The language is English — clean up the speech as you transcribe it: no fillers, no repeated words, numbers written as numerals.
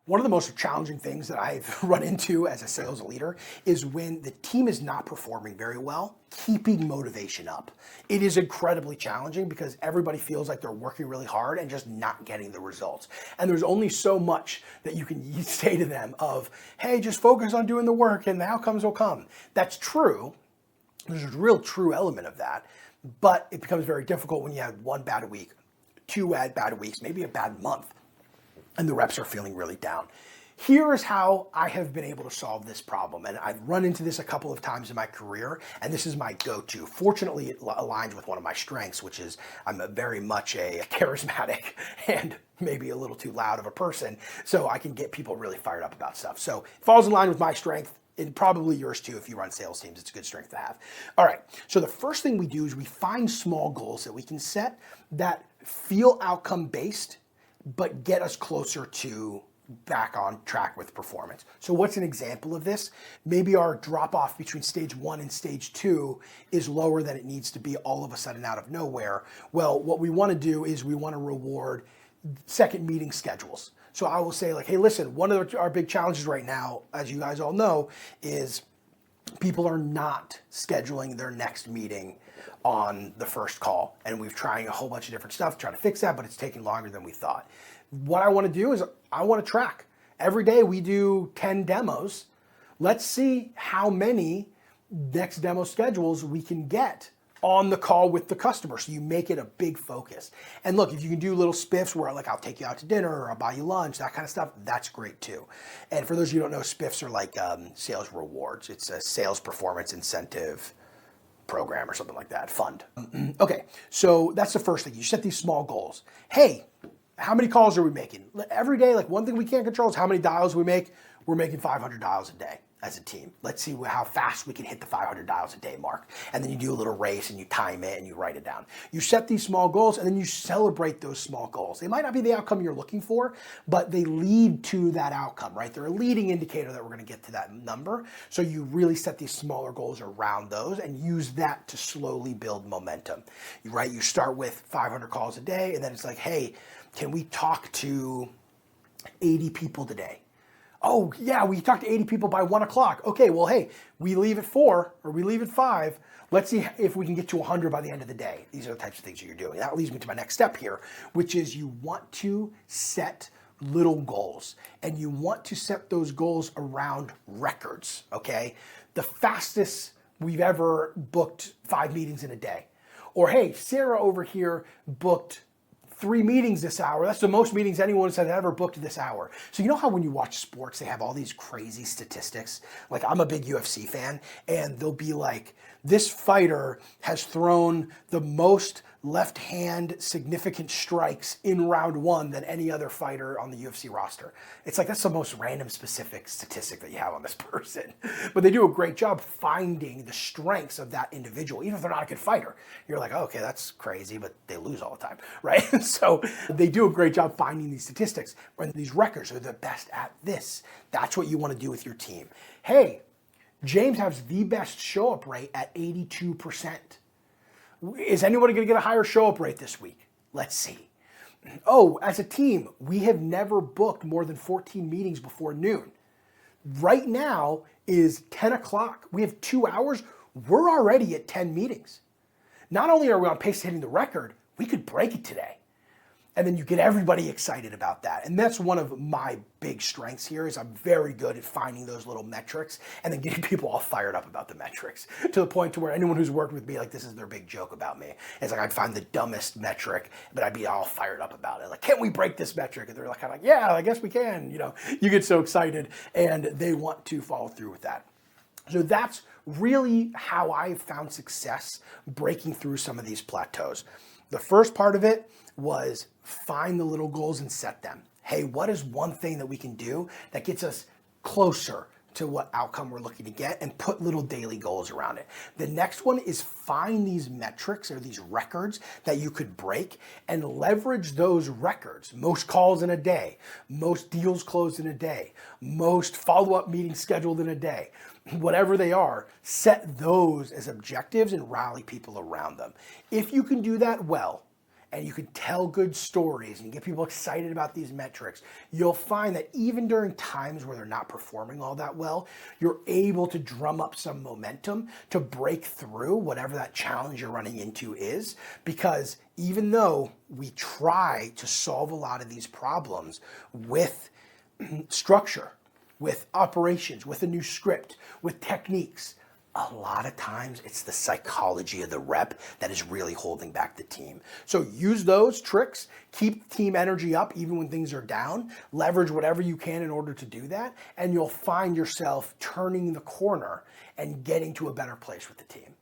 One of the most challenging things that I've run into as a sales leader is when the team is not performing very well, keeping motivation up. It is incredibly challenging because everybody feels like they're working really hard and just not getting the results. And there's only so much that you can say to them of, hey, just focus on doing the work and the outcomes will come. That's true. There's a real true element of that, but it becomes very difficult when you have one bad week, two bad weeks, maybe a bad month, and the reps are feeling really down. Here is how I have been able to solve this problem. And I've run into this a couple of times in my career, and this is my go-to. Fortunately, it aligns with one of my strengths, which is I'm very much a charismatic and maybe a little too loud of a person, so I can get people really fired up about stuff. So it falls in line with my strength, and probably yours too if you run sales teams. It's a good strength to have. All right, so the first thing we do is we find small goals that we can set that feel outcome-based, but get us closer to back on track with performance. So what's an example of this? Maybe our drop off between stage 1 and stage 2 is lower than it needs to be all of a sudden out of nowhere. Well, what we want to do is we want to reward second meeting schedules. So I will say like, hey, listen, one of our big challenges right now, as you guys all know, is people are not scheduling their next meeting on the first call. And we've tried a whole bunch of different stuff trying to fix that, but it's taking longer than we thought. What I want to do is I want to track. Every day we do 10 demos. Let's see how many next demo schedules we can get on the call with the customer. So you make it a big focus. And look, if you can do little spiffs where like I'll take you out to dinner or I'll buy you lunch, that kind of stuff, that's great too. And for those of you who don't know, spiffs are like sales rewards. It's a sales performance incentive program or something like that, fund. Okay, so that's the first thing. You set these small goals. Hey, how many calls are we making? Every day, like one thing we can't control is how many dials we make. We're making 500 dials a day as a team. Let's see how fast we can hit the 500 dials a day mark. And then you do a little race and you time it and you write it down. You set these small goals and then you celebrate those small goals. They might not be the outcome you're looking for, but they lead to that outcome, right? They're a leading indicator that we're gonna get to that number. So you really set these smaller goals around those and use that to slowly build momentum, right? You start with 500 calls a day and then it's like, hey, can we talk to 80 people today? Oh yeah, we talked to 80 people by 1 o'clock. Okay, well, hey, we leave at 4 or we leave at 5. Let's see if we can get to 100 by the end of the day. These are the types of things that you're doing. That leads me to my next step here, which is you want to set little goals and you want to set those goals around records, okay? The fastest we've ever booked 5 meetings in a day. Or hey, Sarah over here booked 3 meetings this hour. That's the most meetings anyone has ever booked this hour. So you know how when you watch sports, they have all these crazy statistics? Like I'm a big UFC fan and they'll be like, this fighter has thrown the most left hand significant strikes in round 1 than any other fighter on the UFC roster. It's like, that's the most random specific statistic that you have on this person. But they do a great job finding the strengths of that individual, even if they're not a good fighter. You're like, oh, okay, that's crazy, but they lose all the time, right? So they do a great job finding these statistics when these records are the best at this. That's what you want to do with your team. Hey, James has the best show up rate at 82%. Is anybody going to get a higher show up rate this week? Let's see. Oh, as a team, we have never booked more than 14 meetings before noon. Right now is 10 o'clock. We have 2 hours. We're already at 10 meetings. Not only are we on pace to hitting the record, we could break it today. And then you get everybody excited about that. And that's one of my big strengths here is I'm very good at finding those little metrics and then getting people all fired up about the metrics to the point to where anyone who's worked with me, like this is their big joke about me. It's like I'd find the dumbest metric, but I'd be all fired up about it. Like, can't we break this metric? And they're like, kind of like, yeah, I guess we can. You know, you get so excited and they want to follow through with that. So that's really how I've found success breaking through some of these plateaus. The first part of it was find the little goals and set them. Hey, what is one thing that we can do that gets us closer to what outcome we're looking to get and put little daily goals around it. The next one is find these metrics or these records that you could break and leverage those records. Most calls in a day, most deals closed in a day, most follow-up meetings scheduled in a day. Whatever they are, set those as objectives and rally people around them. If you can do that well, and you can tell good stories and you get people excited about these metrics, you'll find that even during times where they're not performing all that well, you're able to drum up some momentum to break through whatever that challenge you're running into is. Because even though we try to solve a lot of these problems with structure, with operations, with a new script, with techniques, a lot of times it's the psychology of the rep that is really holding back the team. So use those tricks, keep team energy up even when things are down, leverage whatever you can in order to do that, and you'll find yourself turning the corner and getting to a better place with the team.